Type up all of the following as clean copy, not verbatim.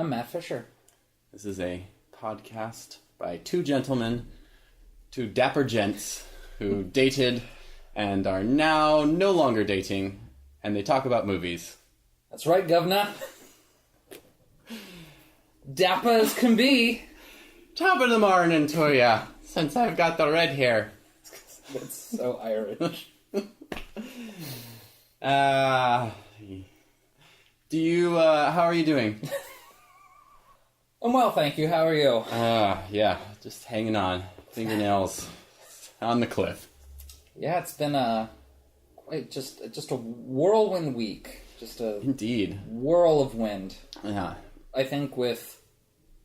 I'm Matt Fisher. This is a podcast by two gentlemen, two dapper gents who dated and are now no longer dating, and they talk about movies. That's right, governor. Dapper as can be. Top of the morning to ya, since I've got the red hair. That's so Irish. How are you doing? I'm well, thank you. How are you? Yeah, just hanging on. Fingernails on the cliff. Yeah, it's been just a whirlwind week. Just a Indeed. Whirl of wind. Yeah. I think with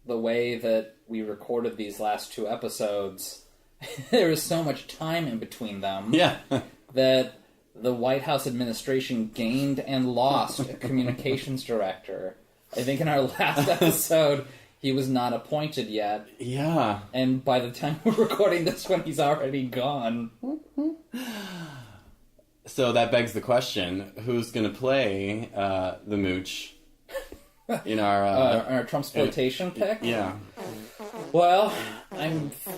the way that we recorded these last two episodes, there was so much time in between them. Yeah. That the White House administration gained and lost a communications director. I think in our last episode, he was not appointed yet. Yeah. And by the time we're recording this one, he's already gone. So that begs the question, who's going to play the Mooch in our Trumpsploitation pick? Yeah. Well,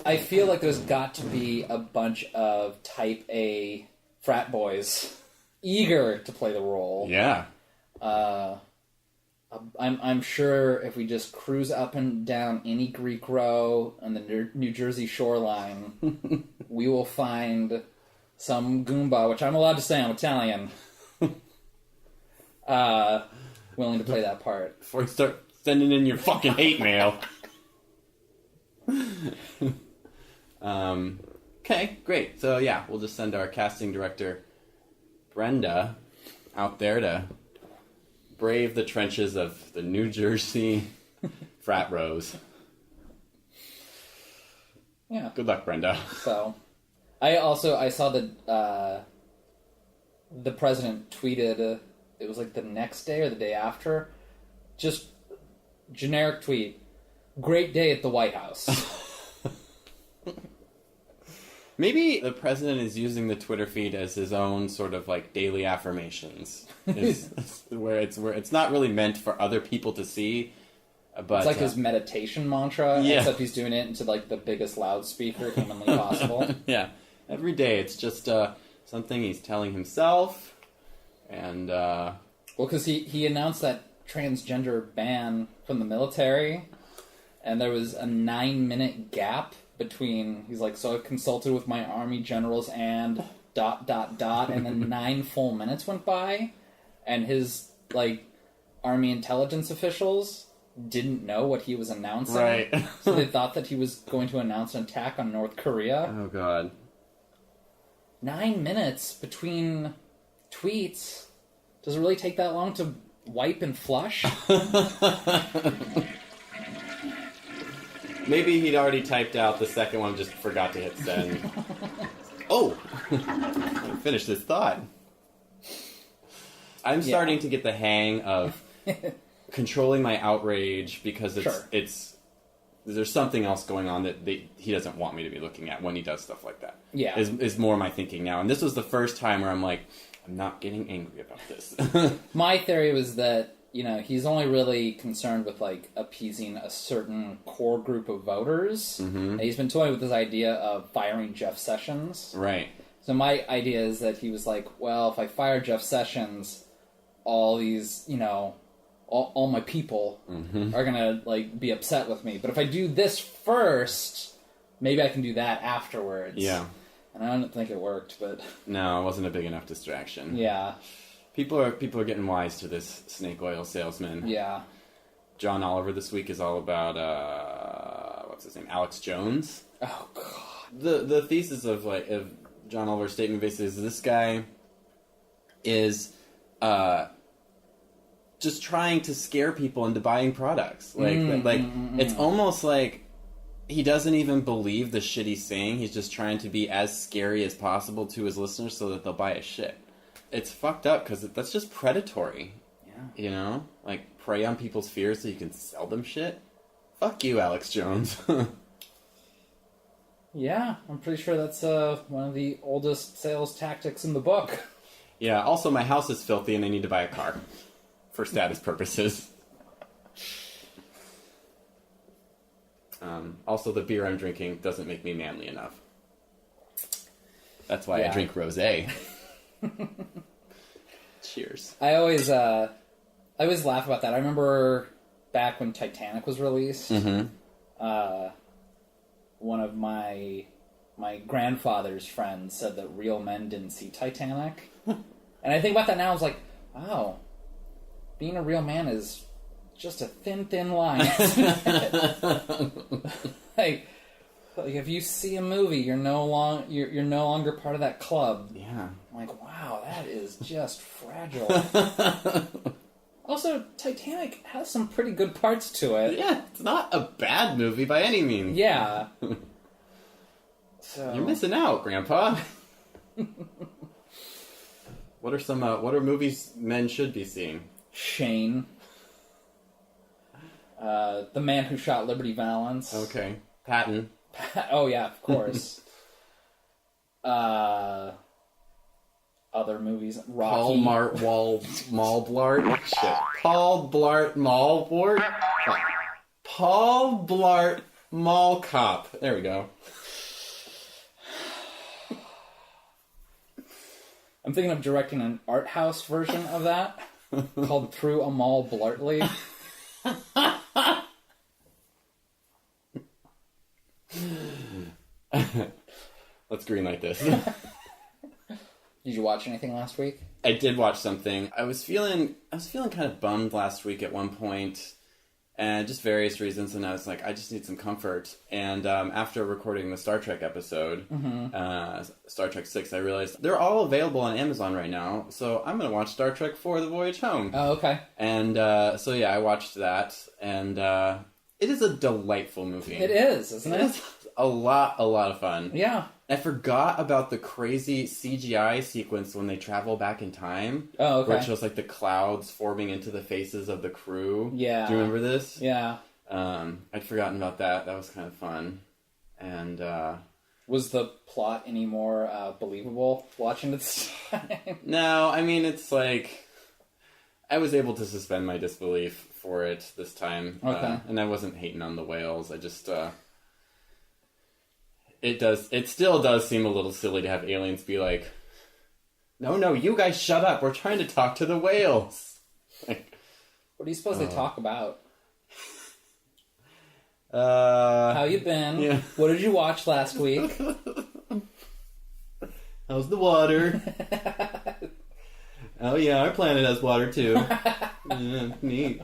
I feel like there's got to be a bunch of type A frat boys eager to play the role. Yeah. I'm sure if we just cruise up and down any Greek row on the New Jersey shoreline, we will find some Goomba, which I'm allowed to say I'm Italian, willing to play that part. Before you start sending in your fucking hate mail. Okay, great. So yeah, we'll just send our casting director, Brenda, out there to brave the trenches of the New Jersey frat rows. Yeah. Good luck, Brenda. So, I saw that the president tweeted, it was like the next day or the day after, just generic tweet, great day at the White House. Maybe the president is using the Twitter feed as his own sort of like daily affirmations, where it's not really meant for other people to see. But it's like his meditation mantra, yeah. Except he's doing it into like the biggest loudspeaker humanly possible. Yeah, every day it's just something he's telling himself, and well, because he announced that transgender ban from the military, and there was a 9-minute gap between, he's like, so I've consulted with my army generals and ... and then 9 full minutes went by, and his, like, army intelligence officials didn't know what he was announcing. Right. So they thought that he was going to announce an attack on North Korea. Oh, God. 9 minutes between tweets. Does it really take that long to wipe and flush? Maybe he'd already typed out the second one, just forgot to hit send. Oh! Finish this thought. I'm starting to get the hang of controlling my outrage because there's something else going on that he doesn't want me to be looking at when he does stuff like that. Yeah. Is more my thinking now. And this was the first time where I'm like, I'm not getting angry about this. My theory was that, he's only really concerned with, like, appeasing a certain core group of voters. Mm-hmm. And he's been toying with this idea of firing Jeff Sessions. Right. So my idea is that he was like, well, if I fire Jeff Sessions, all these, all my people are going to, like, be upset with me. But if I do this first, maybe I can do that afterwards. Yeah. And I don't think it worked, but... No, it wasn't a big enough distraction. Yeah. People are getting wise to this snake oil salesman. Yeah. John Oliver this week is all about what's his name? Alex Jones. Oh God. The thesis of John Oliver's statement basically is this guy is just trying to scare people into buying products. It's almost like he doesn't even believe the shit he's saying. He's just trying to be as scary as possible to his listeners so that they'll buy his shit. It's fucked up because that's just predatory. Yeah. Like, prey on people's fears so you can sell them shit. Fuck you, Alex Jones. Yeah, I'm pretty sure that's one of the oldest sales tactics in the book. Yeah, also my house is filthy and I need to buy a car. For status purposes. Also, the beer I'm drinking doesn't make me manly enough. That's why Yeah. I drink rosé. Cheers. I always laugh about that. I remember back when Titanic was released. Mm-hmm. One of my grandfather's friends said that real men didn't see Titanic. And I think about that now, I was like, wow, being a real man is just a thin line. like if you see a movie, you're no longer part of that club. Yeah. I'm like, wow, that is just fragile. Also, Titanic has some pretty good parts to it. Yeah, it's not a bad movie by any means. Yeah. So You're missing out, Grandpa. What are movies men should be seeing? Shane. The Man Who Shot Liberty Valance. Okay. Patton. Oh, yeah, of course. Other movies. Rocky. Malblart. Shit. Paul Blart Malbort. Paul Blart Mall Cop. There we go. I'm thinking of directing an art house version of that called Through a Mall Blartly. Let's greenlight this. Did you watch anything last week? I did watch something. I was feeling kind of bummed last week at one point, and just various reasons. And I was like, I just need some comfort. And after recording the Star Trek episode, Star Trek 6, I realized they're all available on Amazon right now. So I'm going to watch Star Trek 4: The Voyage Home. Oh, okay. And so yeah, I watched that, and it is a delightful movie. It is, isn't it? It's a lot of fun. Yeah. I forgot about the crazy CGI sequence when they travel back in time. Oh, okay. Where it shows like the clouds forming into the faces of the crew. Yeah. Do you remember this? Yeah. I'd forgotten about that. That was kind of fun. And was the plot any more believable watching it this time? No, I mean, it's like I was able to suspend my disbelief for it this time. Okay. And I wasn't hating on the whales. I just it still does seem a little silly to have aliens be like, no, you guys shut up. We're trying to talk to the whales. Like, What do you suppose they talk about? How How you been? Yeah. What did you watch last week? How's the water? Oh yeah, our planet has water too. Yeah, neat.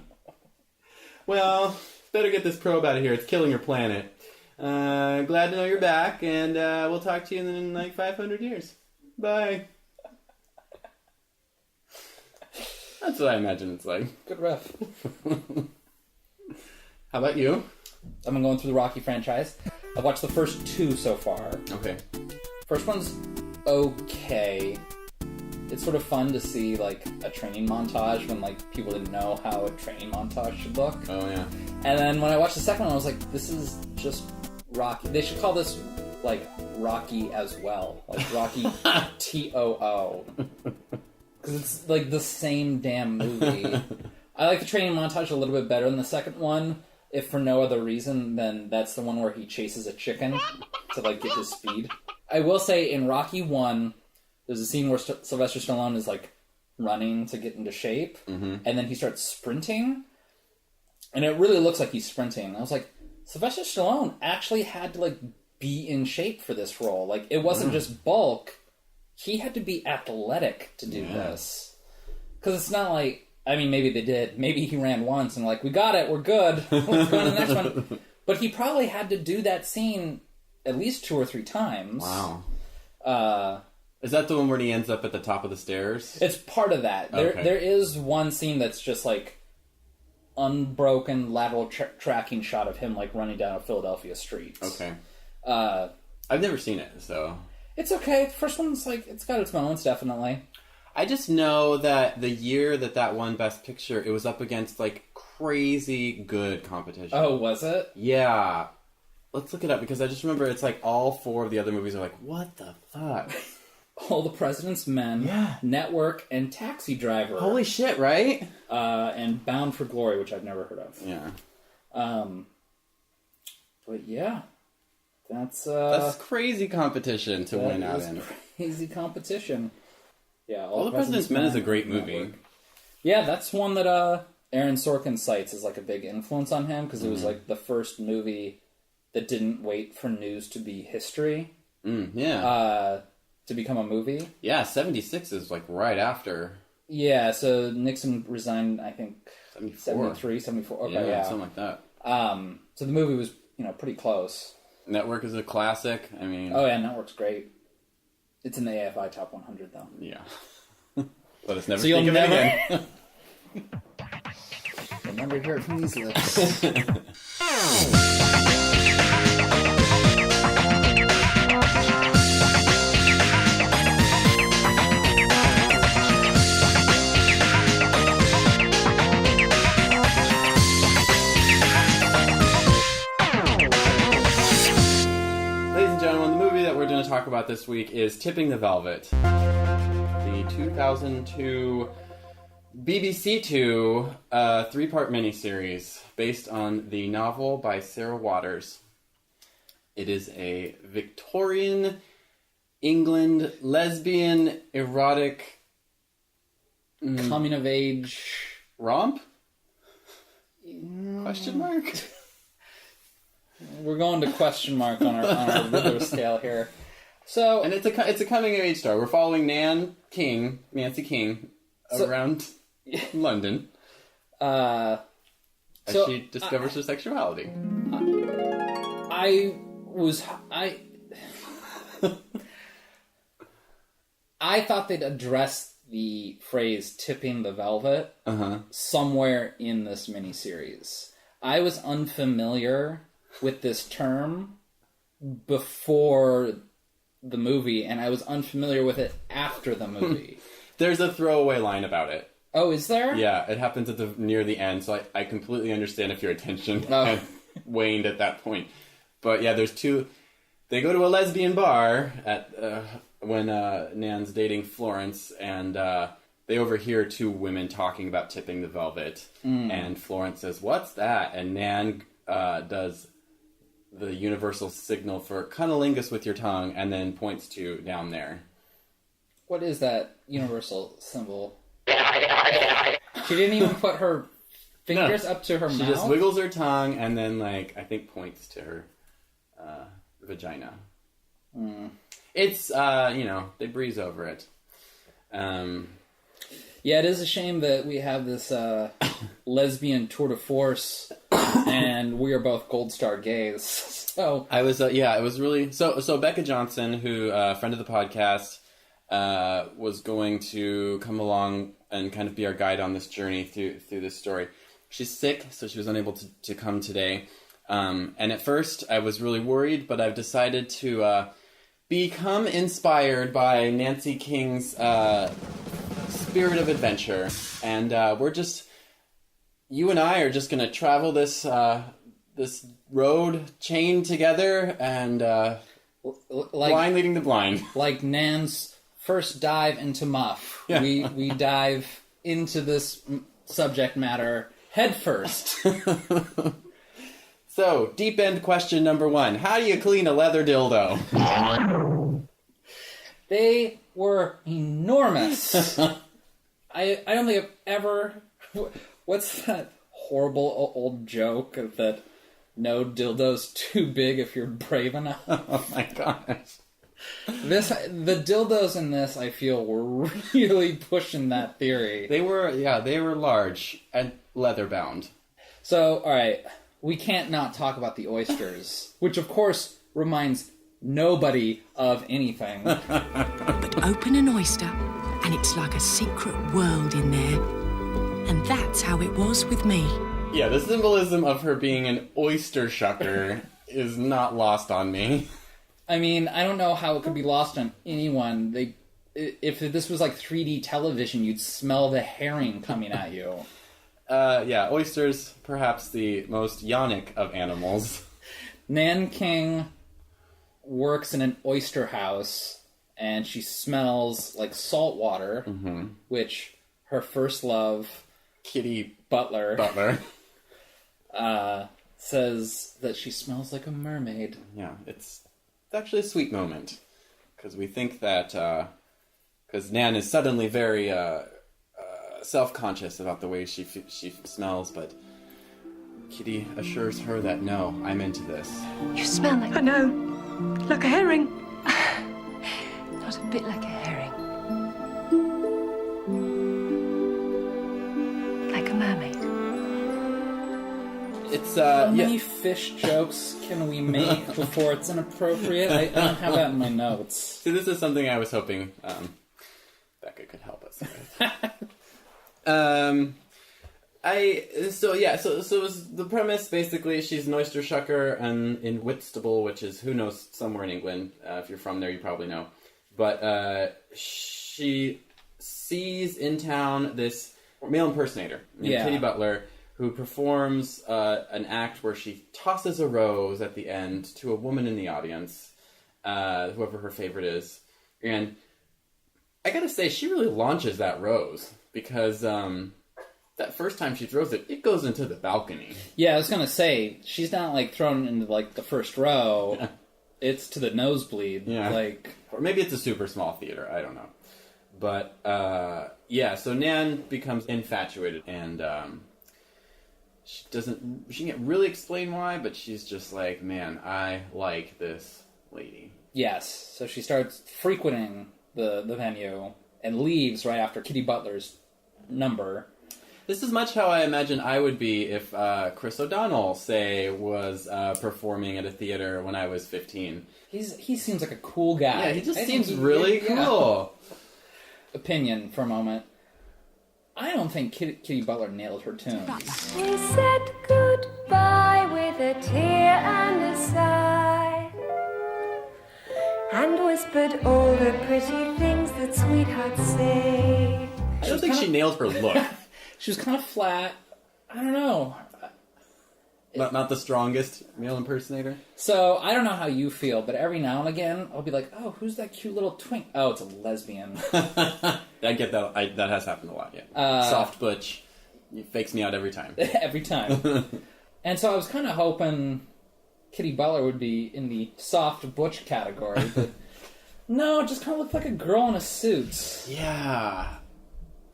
Well, better get this probe out of here. It's killing your planet. Glad to know you're back, and we'll talk to you in like 500 years. Bye. That's what I imagine it's like. Good riff. How about you? I've been going through the Rocky franchise. I've watched the first two so far. Okay. First one's okay. It's sort of fun to see like a training montage when like people didn't know how a training montage should look. Oh yeah. And then when I watched the second one, I was like, this is just Rocky. They should call this like Rocky as well, like Rocky TOO, because it's like the same damn movie. I like the training montage a little bit better than the second one, if for no other reason than that's the one where he chases a chicken to like get his speed. I will say in Rocky 1, there's a scene where Sylvester Stallone is like running to get into shape, and then he starts sprinting, and it really looks like he's sprinting. I was like, Sylvester Stallone actually had to like be in shape for this role. Like it wasn't just bulk; he had to be athletic to do this. Because it's not like, I mean, maybe they did. Maybe he ran once and like, we got it, we're good. Let's go to the next one. But he probably had to do that scene at least 2 or 3 times. Wow. Is that the one where he ends up at the top of the stairs? It's part of that. Okay. There is one scene that's just like unbroken lateral tracking shot of him like running down a Philadelphia street. Okay. I've never seen it, so it's okay. The first one's like, it's got its moments, definitely. I just know that the year that won Best Picture, it was up against like crazy good competition. Oh, was it? Yeah. Let's look it up because I just remember it's like all 4 of the other movies are like, what the fuck? All the President's Men, Network, and Taxi Driver. Holy shit, right? And Bound for Glory, which I've never heard of. Yeah. But yeah, that's crazy competition to win out in. Crazy competition. Yeah, All the President's Men is a great movie. Network. Yeah, that's one that Aaron Sorkin cites as like a big influence on him because it was like the first movie that didn't wait for news to be history. To become a movie. Yeah, 76 is like right after. Yeah, so Nixon resigned, I think, 74. 74. Okay, yeah. Something like that. So the movie was, pretty close. Network is a classic. I mean... Oh, yeah, Network's great. It's in the AFI Top 100, though. Yeah. Let us never so speak you'll of never... it again. You'll never hear it from these lips. To talk about this week is Tipping the Velvet, the 2002 BBC Two 3-part miniseries based on the novel by Sarah Waters. It is a Victorian England lesbian erotic coming of age romp? Question mark? We're going to question mark on our Riddler scale here. So, and it's a coming of age story. We're following Nancy King, around London. As she discovers her sexuality. I thought they'd address the phrase "tipping the velvet" somewhere in this miniseries. I was unfamiliar with this term before the movie, and I was unfamiliar with it after the movie. There's a throwaway line about it. Oh, is there? Yeah, it happens near the end, so I completely understand if your attention had waned at that point. But yeah, there's two... They go to a lesbian bar when Nan's dating Florence, and they overhear two women talking about tipping the velvet. And Florence says, "What's that?" And Nan does the universal signal for cunnilingus with your tongue, and then points to down there. What is that universal symbol? She didn't even put her fingers up to her mouth? She just wiggles her tongue, and then, I think points to her vagina. It's, they breeze over it. Yeah, it is a shame that we have this lesbian tour de force, and we are both Gold Star gays. So I was, it was really so. Becca Johnson, who friend of the podcast, was going to come along and kind of be our guide on this journey through this story. She's sick, so she was unable to come today. And at first, I was really worried, but I've decided to become inspired by Nancy King's spirit of adventure, and you and I are just going to travel this road chained together, and blind leading the blind. Like Nan's first dive into Muff. Yeah. We dive into this subject matter head first. So, deep end question number 1. How do you clean a leather dildo? They were enormous. I don't think I've ever... What's that horrible old joke that no dildo's too big if you're brave enough? Oh my gosh. The dildos in this, I feel, were really pushing that theory. They were large and leather bound. So, alright, we can't not talk about the oysters, which of course reminds nobody of anything. But open an oyster, and it's like a secret world in there. And that's how it was with me. Yeah, the symbolism of her being an oyster shucker is not lost on me. I mean, I don't know how it could be lost on anyone. If this was like 3D television, you'd smell the herring coming at you. Oysters, perhaps the most yonic of animals. Nan King works in an oyster house, and she smells like salt water, which her first love, Kitty Butler, says that she smells like a mermaid. Yeah, it's actually a sweet moment. Because we think that... Because Nan is suddenly very self-conscious about the way she smells, but Kitty assures her that, no, I'm into this. You smell like... I know. Like a herring. Not a bit like a herring. Like a mermaid. It's, How many fish jokes can we make before it's inappropriate? I don't have that in my notes. See, this is something I was hoping Becca could help us with. So it was the premise, basically, she's an oyster shucker and in Whitstable, which is, who knows, somewhere in England. If you're from there, you probably know. But she sees in town this male impersonator named Kitty Butler, who performs an act where she tosses a rose at the end to a woman in the audience, whoever her favorite is. And I gotta say, she really launches that rose, because that first time she throws it, it goes into the balcony. Yeah, I was gonna say, she's not, like, thrown into, like, the first row. Yeah. It's to the nosebleed. Yeah. Like... Or maybe it's a super small theater, I don't know. But, so Nan becomes infatuated, and she can't really explain why, but she's just like, man, I like this lady. Yes, so she starts frequenting the venue and leaves right after Kitty Butler's number. This is much how I imagine I would be if Chris O'Donnell, say, was performing at a theater when I was 15. He seems like a cool guy. Yeah, he just seems really cool. Yeah. Opinion for a moment. I don't think Kitty Butler nailed her tunes. We said goodbye with a tear and a sigh, and whispered all the pretty things that sweethearts say. I don't think she nailed her look. She was kind of flat. I don't know. Not the strongest male impersonator? So, I don't know how you feel, but every now and again, I'll be like, oh, who's that cute little twink? Oh, it's a lesbian. I get that. That has happened a lot, yeah. Soft butch. It fakes me out every time. Every time. And so I was kind of hoping Kitty Butler would be in the soft butch category, but no, it just kind of looked like a girl in a suit. Yeah.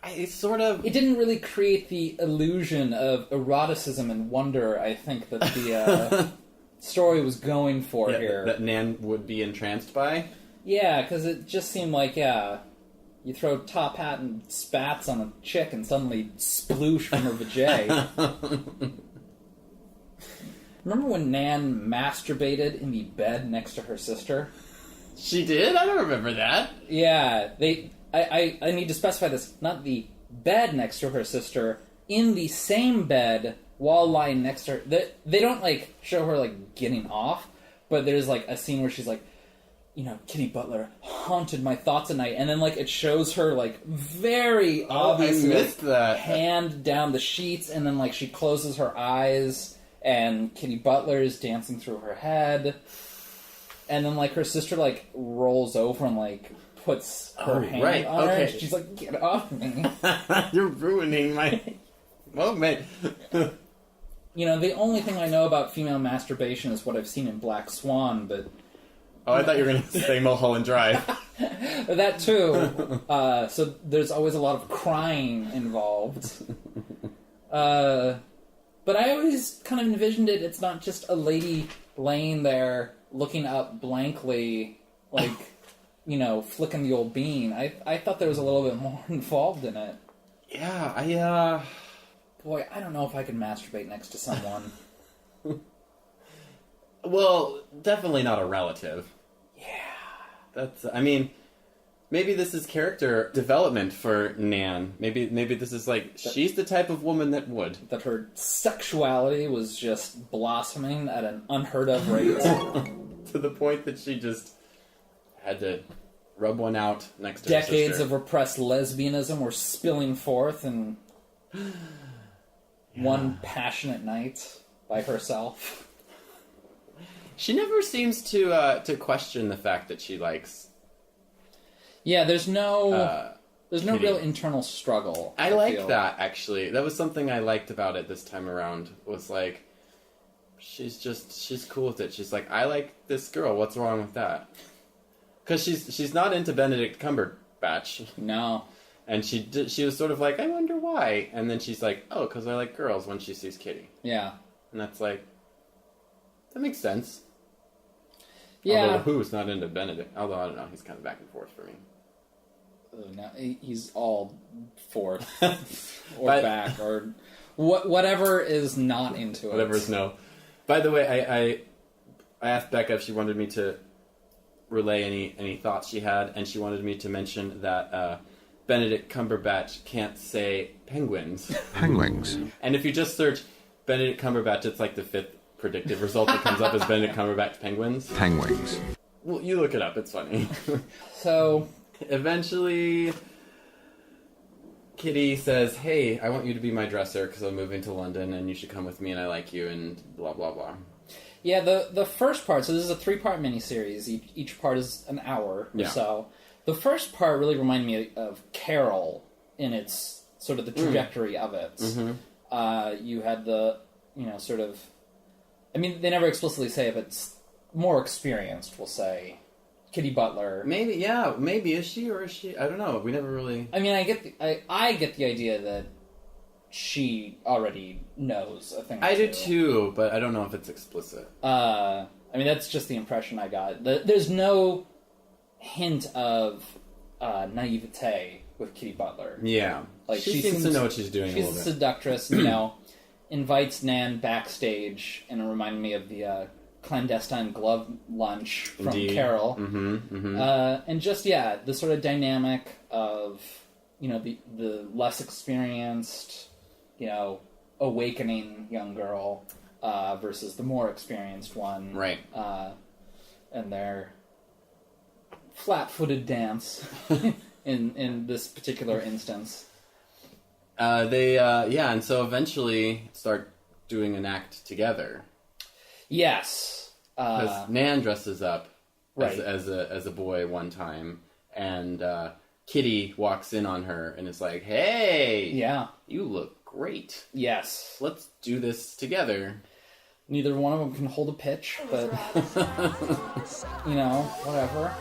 It didn't really create the illusion of eroticism and wonder, I think, that the story was going for here. That Nan would be entranced by? Yeah, because it just seemed like, you throw top hat and spats on a chick and suddenly sploosh from her vajay. Remember when Nan masturbated in the bed next to her sister? She did? I don't remember that. Yeah, I need to specify this. Not the bed next to her sister, in the same bed while lying next to her. They don't, like, show her, like, getting off, but there's, like, a scene where she's like, you know, Kitty Butler haunted my thoughts at night, and then, like, it shows her, like, very obviously, I missed that. hand down the sheets, and then, like, she closes her eyes, and Kitty Butler is dancing through her head, and then, like, her sister, like, rolls over and, like, puts her hand on her, and she's like, get off me. You're ruining my moment. You know, the only thing I know about female masturbation is what I've seen in Black Swan, but... Oh, I thought you were going to say Mulholland Drive. That too. So there's always a lot of crying involved. But I always kind of envisioned it's not just a lady laying there looking up blankly, like... you know, flicking the old bean. I thought there was a little bit more involved in it. Yeah, Boy, I don't know if I could masturbate next to someone. Well, definitely not a relative. Yeah. Maybe this is character development for Nan. Maybe this is like, she's the type of woman that would. That her sexuality was just blossoming at an unheard of rate. To the point that she just... had to rub one out next to her sister. Decades of repressed lesbianism were spilling forth in one passionate night by herself. She never seems to question the fact that she likes... Yeah, there's no Kitty. real internal struggle. I like that, actually. That was something I liked about it this time around, was like... she's cool with it. She's like, I like this girl. What's wrong with that? Because she's not into Benedict Cumberbatch. No. And she was sort of like, I wonder why. And then she's like, oh, because I like girls when she sees Kitty. Yeah. And that's like, that makes sense. Yeah. Although who's not into Benedict? Although, I don't know, he's kind of back and forth for me. No, he's all forth or back or whatever is not into it. Whatever is no. By the way, I asked Becca if she wanted me to relay any thoughts she had, and she wanted me to mention that Benedict Cumberbatch can't say penguins. Penguins. And if you just search Benedict Cumberbatch, it's like the 5th predictive result that comes up as Benedict Cumberbatch penguins. Penguins. Well, you look it up. It's funny. So... Eventually, Kitty says, hey, I want you to be my dresser because I'm moving to London and you should come with me and I like you and blah, blah, blah. Yeah, the first part, so this is a 3-part miniseries. Each part is an hour or so. The first part really reminded me of Carol in its sort of the trajectory of it. Mm-hmm. You had the, sort of... I mean, they never explicitly say if it's more experienced, we'll say... Kitty Butler. Maybe, yeah. Maybe. Is she or is she? I don't know. We never really... I mean, I get the idea that she already knows a thing or I two. do too, but I don't know if it's explicit. I mean, that's just the impression I got. There's no hint of naivete with Kitty Butler. Yeah. Like she seems to know what she's doing a little bit. She's a seductress, invites Nan backstage, and it reminded me of the... clandestine glove lunch from Carol. Mm-hmm, mm-hmm. And just, the sort of dynamic of, the less experienced, awakening young girl versus the more experienced one. Right. And their flat-footed dance in this particular instance. And so eventually start doing an act together. Yes. Because Nan dresses up right. as a boy one time, and Kitty walks in on her and is like, hey, you look great. Yes. Let's do this together. Neither one of them can hold a pitch, but, whatever.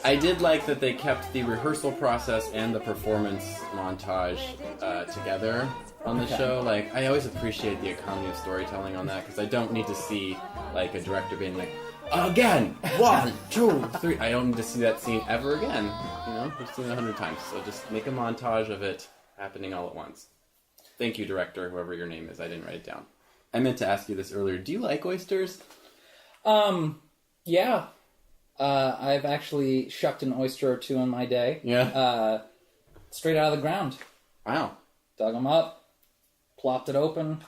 I did like that they kept the rehearsal process and the performance montage together on the show. Like, I always appreciate the economy of storytelling on that, because I don't need to see, like, a director being like, again, 1, 2, 3. I don't need to see that scene ever again. We've seen it 100 times. So just make a montage of it happening all at once. Thank you, director, whoever your name is. I didn't write it down. I meant to ask you this earlier. Do you like oysters? Yeah. I've actually shucked an oyster or two in my day. Yeah. Straight out of the ground. Wow. Dug them up. Plopped it open.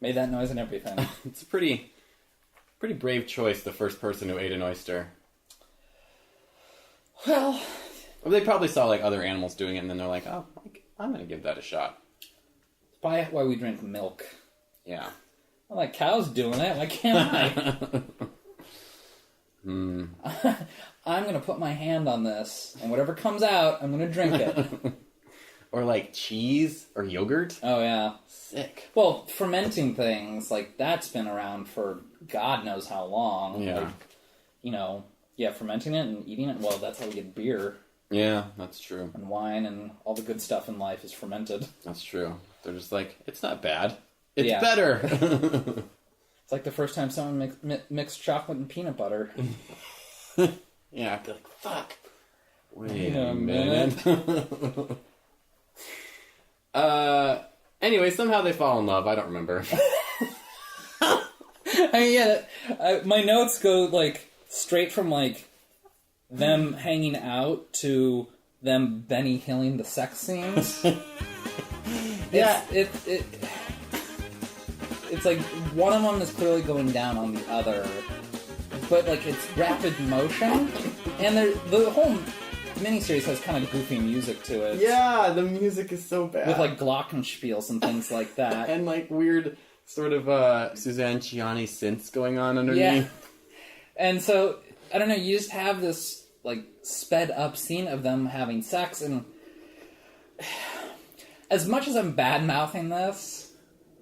Made that noise and everything. It's a pretty brave choice, the first person who ate an oyster. Well, they probably saw like other animals doing it, and then they're like, "Oh, I'm going to give that a shot." It's probably why we drink milk. Yeah. Well, like cows doing it. Why can't I? I'm going to put my hand on this, and whatever comes out, I'm going to drink it. Or like cheese or yogurt. Oh, yeah. Sick. Well, fermenting things, like, that's been around for God knows how long. Yeah. Like, fermenting it and eating it, well, that's how we get beer. Yeah, that's true. And wine and all the good stuff in life is fermented. That's true. They're just like, it's not bad. It's better. It's like the first time someone mixed chocolate and peanut butter. Yeah, I'd be like, fuck. Wait a minute. Anyway, somehow they fall in love. I don't remember. I mean, my notes go, like, straight from, like, them hanging out to them Benny Hilling the sex scenes. It's like one of them is clearly going down on the other, but, like, it's rapid motion, and the whole miniseries has kind of goofy music to it. Yeah, the music is so bad. With, like, glockenspiels and things like that. And, like, weird sort of Suzanne Ciani synths going on underneath. Yeah. And so, I don't know, you just have this, like, sped up scene of them having sex, and as much as I'm bad-mouthing this,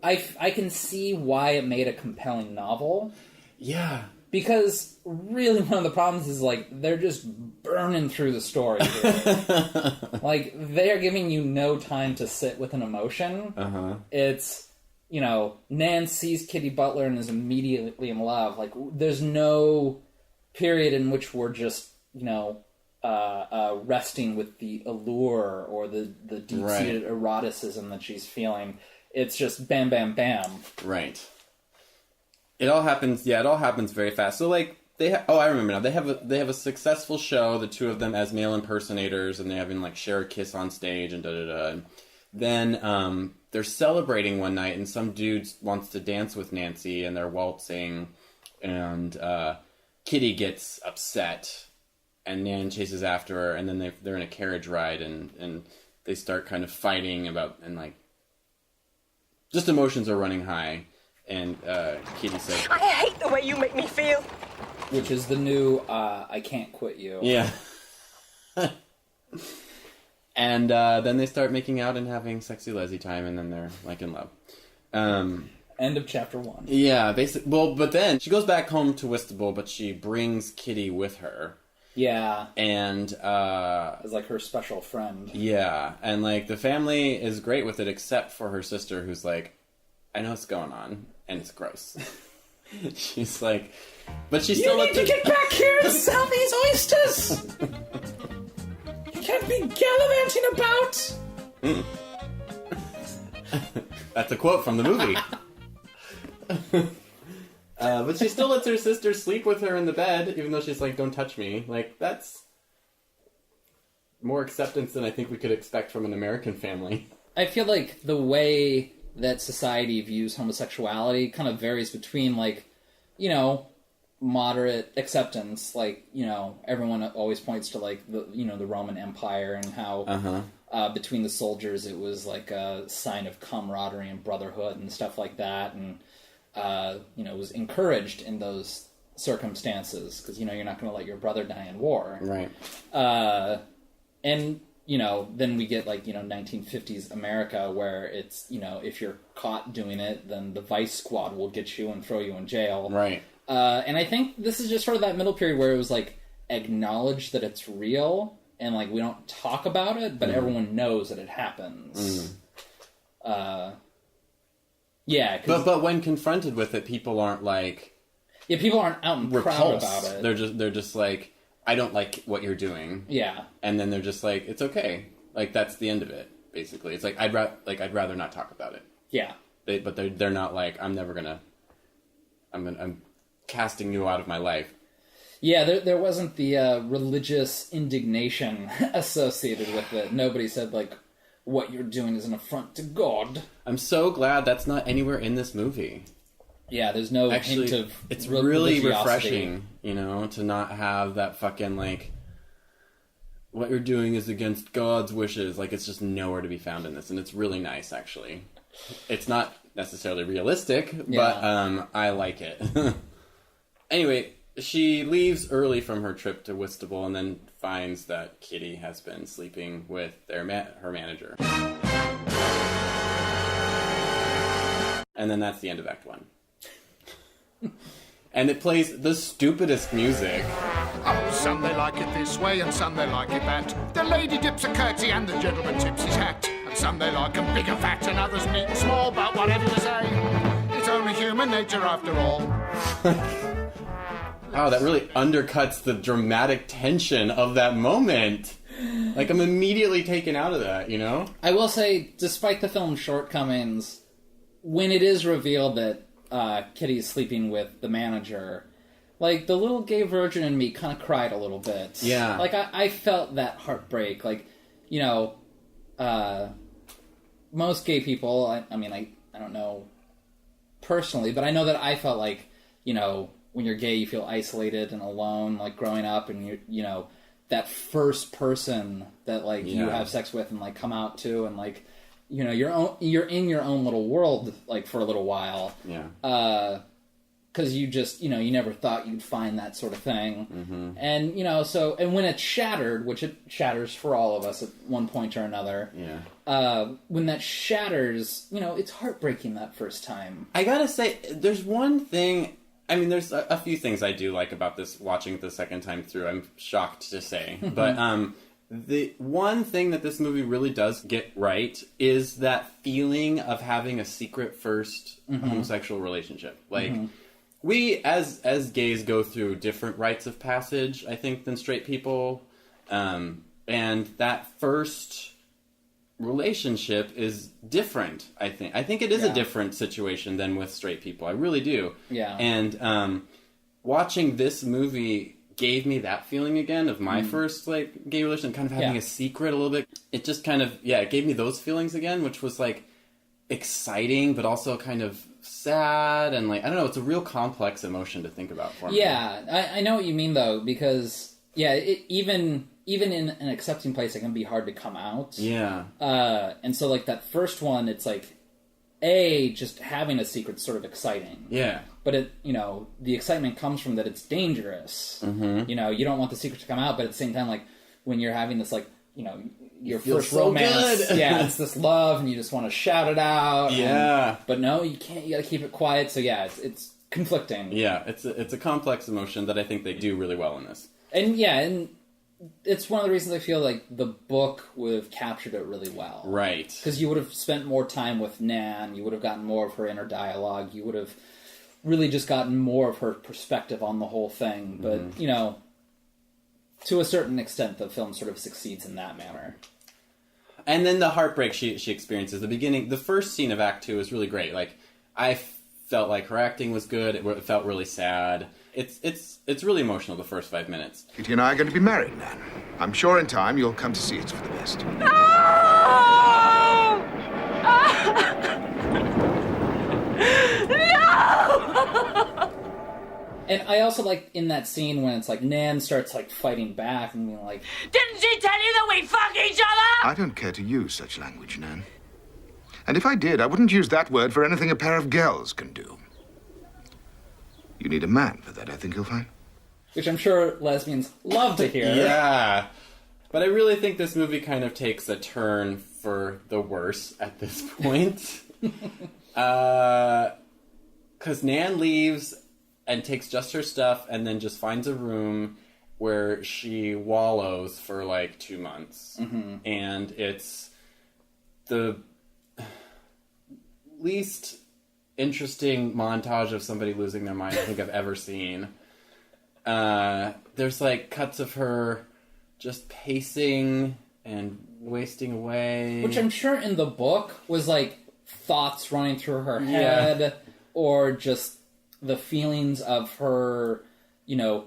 I can see why it made a compelling novel. Yeah. Because really one of the problems is, like, they're just burning through the story here. Like, they're giving you no time to sit with an emotion. Uh-huh. It's, you know, Nan sees Kitty Butler and is immediately in love. Like, there's no period in which we're just, you know, resting with the allure or the deep-seated eroticism that she's feeling. It's just bam, bam, bam. Right. It all happens very fast. So, like, I remember now. They have a successful show, the two of them as male impersonators, and they're having, like, share a kiss on stage and da-da-da. And then, they're celebrating one night, and some dude wants to dance with Nancy, and they're waltzing, and, Kitty gets upset, and Nan chases after her, and then they're in a carriage ride, and they start kind of fighting about, and, like, just emotions are running high. And Kitty says, I hate the way you make me feel. Which is the new, I can't quit you. Yeah. And then they start making out and having sexy lesy time, and then they're, like, in love. End of chapter 1. Yeah, basically. Well, but then she goes back home to Whitstable, but she brings Kitty with her. Yeah. And, as, like, her special friend. Yeah. And, like, the family is great with it, except for her sister, who's like, I know what's going on. And it's gross. She's like, but she's still. You need to get back here and sell these oysters. You can't be gallivanting about. That's a quote from the movie. But she still lets her sister sleep with her in the bed, even though she's like, "Don't touch me." Like, that's more acceptance than I think we could expect from an American family. I feel like the way that society views homosexuality kind of varies between, like, you know, moderate acceptance. Like, you know, everyone always points to, like, the Roman Empire and how between the soldiers it was like a sign of camaraderie and brotherhood and stuff like that, and you know, it was encouraged in those circumstances because, you know, you're not going to let your brother die in war, right? And you know, then we get, like, you know, 1950s America where it's, you know, if you're caught doing it, then the Vice Squad will get you and throw you in jail. Right. And I think this is just sort of that middle period where it was, like, acknowledged that it's real, and, like, we don't talk about it, but everyone knows that it happens. Yeah. But when confronted with it, people aren't, like... Yeah, people aren't out and proud about it. They're just like, I don't like what you're doing. Yeah. And then they're just like, it's okay. Like, that's the end of it, basically. It's like, I'd rather not talk about it. Yeah. But they're not like, I'm casting you out of my life. Yeah, there wasn't the religious indignation associated with it. Nobody said, like, what you're doing is an affront to God. I'm so glad that's not anywhere in this movie. Yeah, there's no hint of it's really refreshing, you know, to not have that fucking, like, what you're doing is against God's wishes. Like, it's just nowhere to be found in this, and it's really nice, actually. It's not necessarily realistic, but I like it. Anyway, she leaves early from her trip to Whitstable and then finds that Kitty has been sleeping with her manager. And then that's the end of Act 1. And it plays the stupidest music. Oh, some they like it this way and some they like it that. The lady dips a curtsy and the gentleman tips his hat. And some they like 'em big and fat and others neat and small. But whatever you say, it's only human nature after all. Wow, that really undercuts the dramatic tension of that moment. Like, I'm immediately taken out of that, you know? I will say, despite the film's shortcomings, when it is revealed that Kitty's sleeping with the manager, like, the little gay virgin in me kind of cried a little bit. Yeah. Like, I felt that heartbreak. Like, you know, most gay people, I mean, I don't know personally, but I know that I felt like, you know, when you're gay, you feel isolated and alone, like, growing up, and you know, that first person that, like, you have sex with and, like, come out to, and, like, you know, you're in your own little world, like, for a little while. Yeah. because you just, you never thought you'd find that sort of thing. Mm-hmm. And, and when it shattered, which it shatters for all of us at one point or another, when that shatters, it's heartbreaking that first time. I gotta say, there's one thing, I mean, there's a few things I do like about this, watching it the second time through, I'm shocked to say. But the one thing that this movie really does get right is that feeling of having a secret first homosexual relationship. Like, we, as gays, go through different rites of passage, I think, than straight people. And that first relationship is different, I think. I think it is a different situation than with straight people. I really do. Yeah. And watching this movie gave me that feeling again of my first, like, gay relationship, kind of having a secret a little bit. It just kind of, it gave me those feelings again, which was, like, exciting, but also kind of sad, and, like, I don't know, it's a real complex emotion to think about for me. Yeah, I know what you mean, though, because, even in an accepting place, it can be hard to come out. Yeah. And so, like, that first one, it's like, just having a secret's sort of exciting. Yeah. But the excitement comes from that it's dangerous. Mm-hmm. You don't want the secret to come out, but at the same time, like, when you're having this, like, your feel first so romance, good. it's this love, and you just want to shout it out. Yeah. But no, you can't. You got to keep it quiet. So it's conflicting. Yeah, it's a complex emotion that I think they do really well in this. And it's one of the reasons I feel like the book would have captured it really well. Right. Because you would have spent more time with Nan, you would have gotten more of her inner dialogue, you would have really just gotten more of her perspective on the whole thing. But, to a certain extent, the film sort of succeeds in that manner. And then the heartbreak she experiences. The first scene of Act 2 is really great. Like, I felt like her acting was good. It felt really sad. It's really emotional, the first 5 minutes. Kitty and I are going to be married, Nan. I'm sure in time you'll come to see it's for the best. And I also like in that scene when it's like Nan starts like fighting back and being like, Didn't she tell you that we fuck each other? I don't care to use such language, Nan. And if I did, I wouldn't use that word for anything a pair of girls can do. You need a man for that, I think you'll find. which I'm sure lesbians love to hear. Yeah. But I really think this movie kind of takes a turn for the worse at this point. Because Nan leaves and takes just her stuff and then just finds a room where she wallows for like 2 months. Mm-hmm. And it's the least interesting montage of somebody losing their mind I think I've ever seen. There's like cuts of her just pacing and wasting away. Which I'm sure in the book was like thoughts running through her head, or just the feelings of her, you know,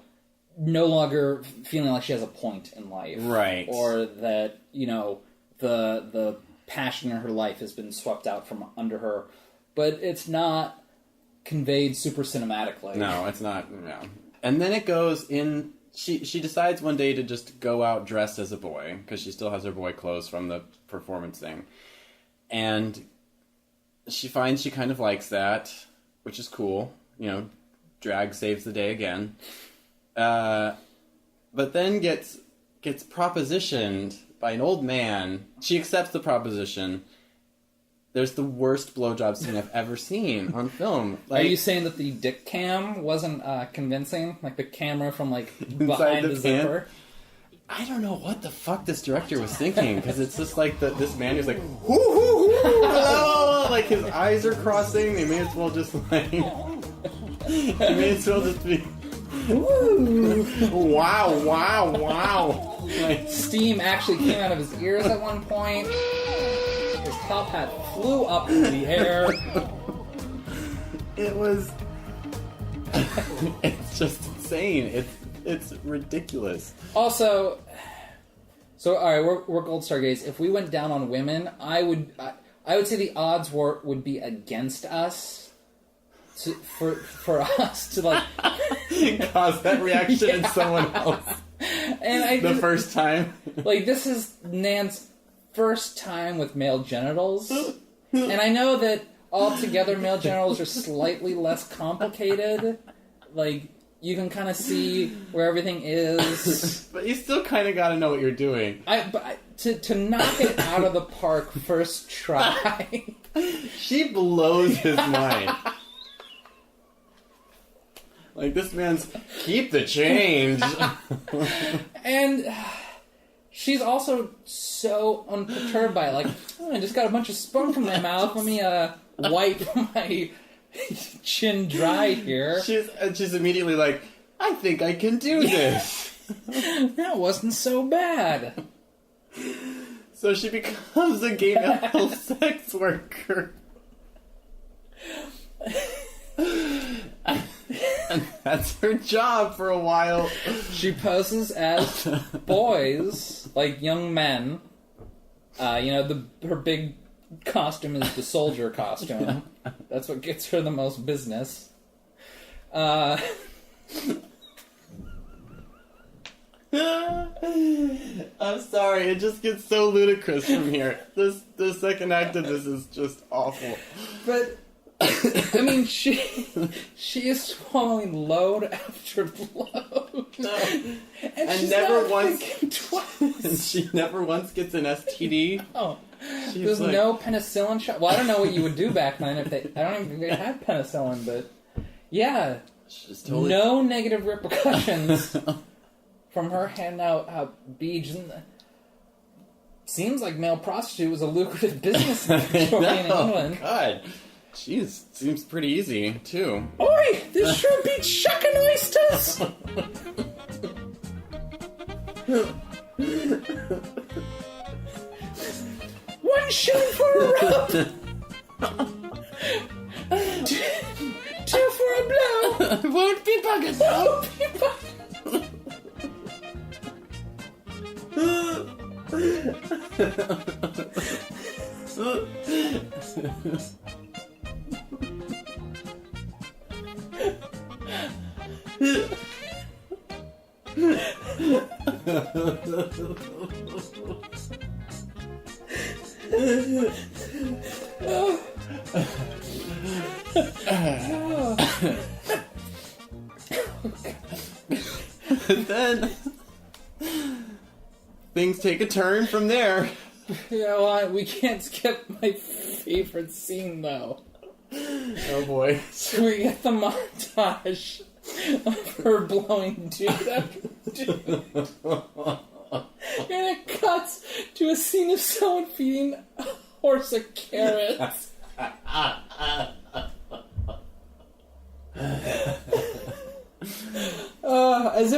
no longer feeling like she has a point in life. Right. Or that, you know, the passion in her life has been swept out from under her. But it's not conveyed super cinematically. No, it's not. No. And then it goes in... She decides one day to just go out dressed as a boy, because she still has her boy clothes from the performance thing. And she finds she kind of likes that, which is cool. You know, drag saves the day again. But then gets propositioned by an old man. She accepts the proposition. There's the worst blowjob scene I've ever seen on film. Like, are you saying that the dick cam wasn't convincing? Like the camera from like behind the zipper? I don't know what the fuck this director was thinking, because it's just like this man who's like, hoo hoo hoo, hello, like his eyes are crossing. They may as well just like, they may as well just be, wow, wow, wow. Like, steam actually came out of his ears at one point. His top hat flew up in the air. It was... it's just insane. It's ridiculous. Also, so alright, we're Gold Star gays. If we went down on women, I would say the odds would be against us for us to like cause that reaction in someone else. And the first time, like, this is Nan's first time with male genitals, and I know that altogether male genitals are slightly less complicated. Like, you can kind of see where everything is. But you still kind of got to know what you're doing. To knock it out of the park first try. She blows his mind. Like, this man's keep the change. And she's also so unperturbed by it. Like, oh, I just got a bunch of spunk in my mouth. Let me wipe my chin dry here. She's immediately like, I think I can do this. That wasn't so bad. So she becomes a gay male sex worker. And that's her job for a while. She poses as boys, like young men. Her big costume is the soldier costume. That's what gets her the most business. I'm sorry, it just gets so ludicrous from here. The second act of this is just awful. But I mean, she is swallowing load after load, and she's never not once thinking twice. And she never once gets an STD. Oh, She's there's like, no penicillin shot. Well, I don't know what you would do back then if they. I don't even think they had penicillin, but yeah, totally... no negative repercussions from her handing out beads. Seems like male prostitute was a lucrative business in Victorian England. God. Jeez, seems pretty easy, too. Oi! This sure beats shucking oysters! One shilling for a rub! Two for a blow! Won't be bugging, Won't be bugging. Then things take a turn from there. Yeah, well, we can't skip my favorite scene, though. Oh boy. So we get the montage of her blowing dude after dude. And it cuts to a scene of someone feeding a horse a carrot. As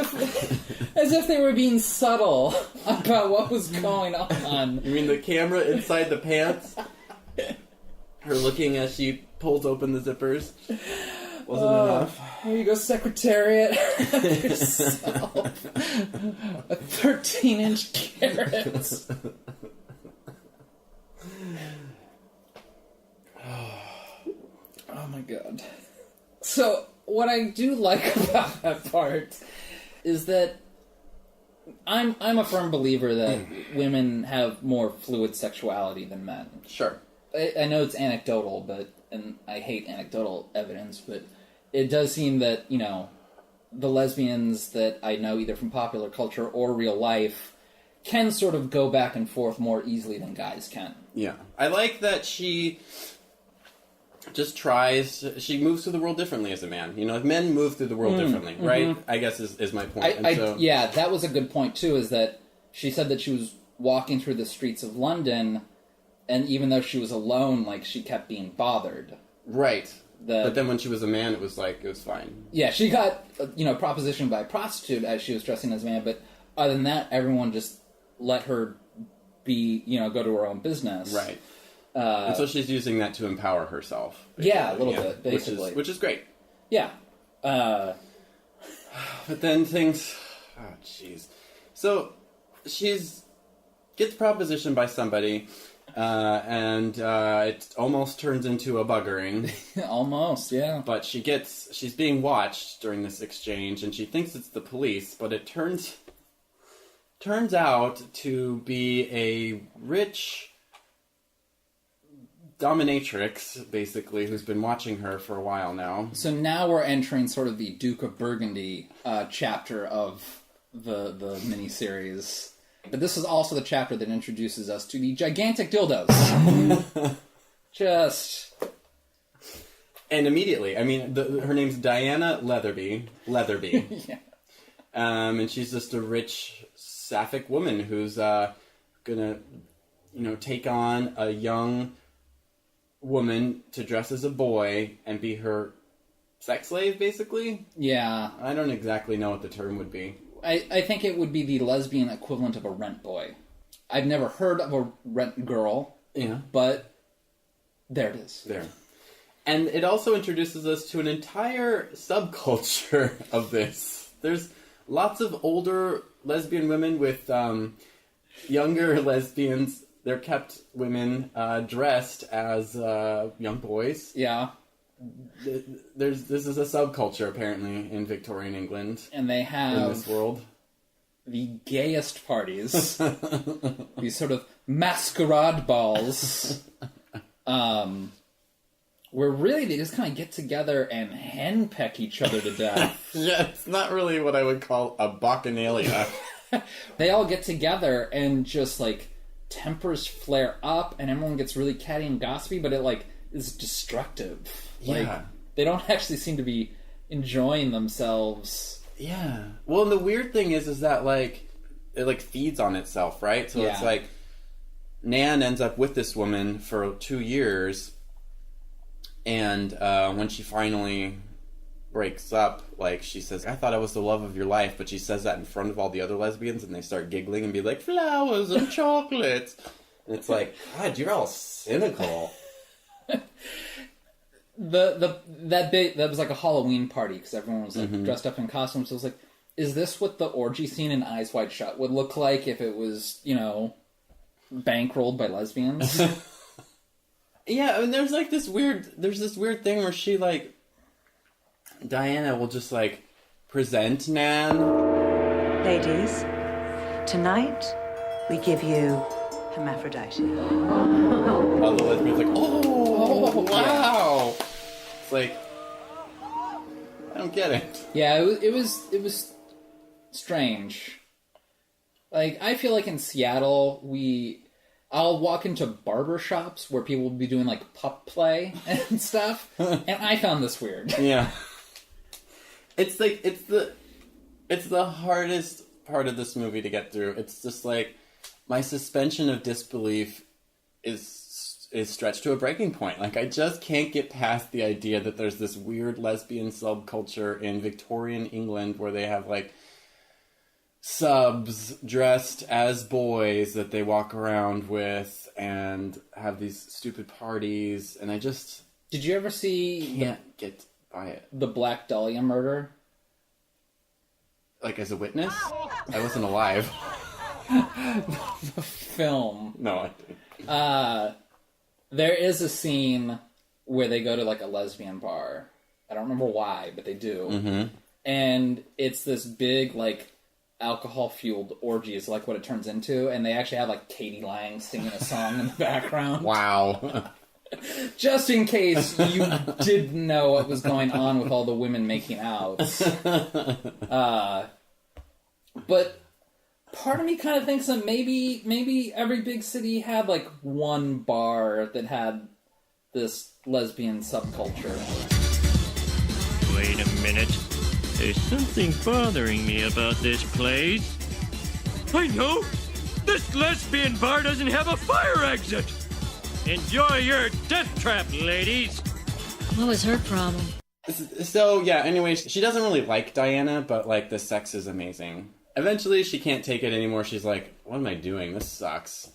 if they were being subtle about what was going on. You mean the camera inside the pants? Her looking as she pulls open the zippers wasn't enough. Here you go, Secretariat. Have yourself a 13-inch carrot. Oh my god. So, what I do like about that part is that I'm a firm believer that women have more fluid sexuality than men. Sure. I know it's anecdotal, and I hate anecdotal evidence, but it does seem that, the lesbians that I know either from popular culture or real life can sort of go back and forth more easily than guys can. Yeah. I like that she just she moves through the world differently as a man. Men move through the world differently, right? I guess is my point. Yeah, that was a good point too, is that she said that she was walking through the streets of London, and even though she was alone, she kept being bothered. Right. But then when she was a man, it was fine. Yeah, she got, propositioned by a prostitute as she was dressing as a man, but other than that, everyone just let her be, go to her own business. Right. And so she's using that to empower herself. Basically. Yeah, a little bit, basically. Which is great. Yeah. But then things... Oh, jeez. So, gets propositioned by somebody, and it almost turns into a buggering. Almost, yeah. But she's being watched during this exchange, and she thinks it's the police, but it turns out to be a rich dominatrix, basically, who's been watching her for a while now. So now we're entering sort of the Duke of Burgundy chapter of the miniseries. But this is also the chapter that introduces us to the gigantic dildos. Just... And immediately, I mean, her name's Diana Leatherby. yeah. And she's just a rich, sapphic woman who's gonna, take on a young woman to dress as a boy and be her sex slave, basically? Yeah. I don't exactly know what the term would be. I think it would be the lesbian equivalent of a rent boy. I've never heard of a rent girl. Yeah. But there it is. There. And it also introduces us to an entire subculture of this. There's lots of older lesbian women with younger lesbians. They're kept women dressed as young boys. Yeah. This is a subculture, apparently, in Victorian England. And they have... in this world. The gayest parties. These sort of masquerade balls. Where really they just kind of get together and henpeck each other to death. Yeah, it's not really what I would call a bacchanalia. They all get together and just, tempers flare up and everyone gets really catty and gossipy, but it, is destructive. Yeah. They don't actually seem to be enjoying themselves. Yeah. Well, and the weird thing is that, it, feeds on itself, right? So yeah. It's Nan ends up with this woman for 2 years, and when she finally breaks up, she says, I thought I was the love of your life, but she says that in front of all the other lesbians, and they start giggling and be like, flowers and chocolates. And it's God, you're all cynical. That was a Halloween party because everyone was dressed up in costumes. So it was is this what the orgy scene in Eyes Wide Shut would look like if it was, bankrolled by lesbians? Yeah, and there's this weird thing where she Diana will just present Nan. Ladies, tonight we give you hermaphrodite. All the lesbians oh wow! It's I don't get it. Yeah, it was strange. I feel in Seattle I'll walk into barber shops where people will be doing pup play and stuff, and I found this weird. Yeah. It's it's the hardest part of this movie to get through. It's just my suspension of disbelief is stretched to a breaking point. I just can't get past the idea that there's this weird lesbian subculture in Victorian England where they have subs dressed as boys that they walk around with and have these stupid parties, and I just... Did you ever see... Can't get by it. The Black Dahlia murder? As a witness? I wasn't alive. The film. No, I didn't. There is a scene where they go to a lesbian bar. I don't remember why, but they do. Mm-hmm. And it's this big, alcohol-fueled orgy is what it turns into, and they actually have Katie Lang singing a song in the background. Wow. Just in case you didn't know what was going on with all the women making out. But part of me kind of thinks that maybe every big city had one bar that had this lesbian subculture. Wait a minute. There's something bothering me about this place. I know! This lesbian bar doesn't have a fire exit! Enjoy your death trap, ladies! What was her problem? So, yeah, anyways, she doesn't really like Diana, but, the sex is amazing. Eventually, she can't take it anymore. She's like, what am I doing? This sucks.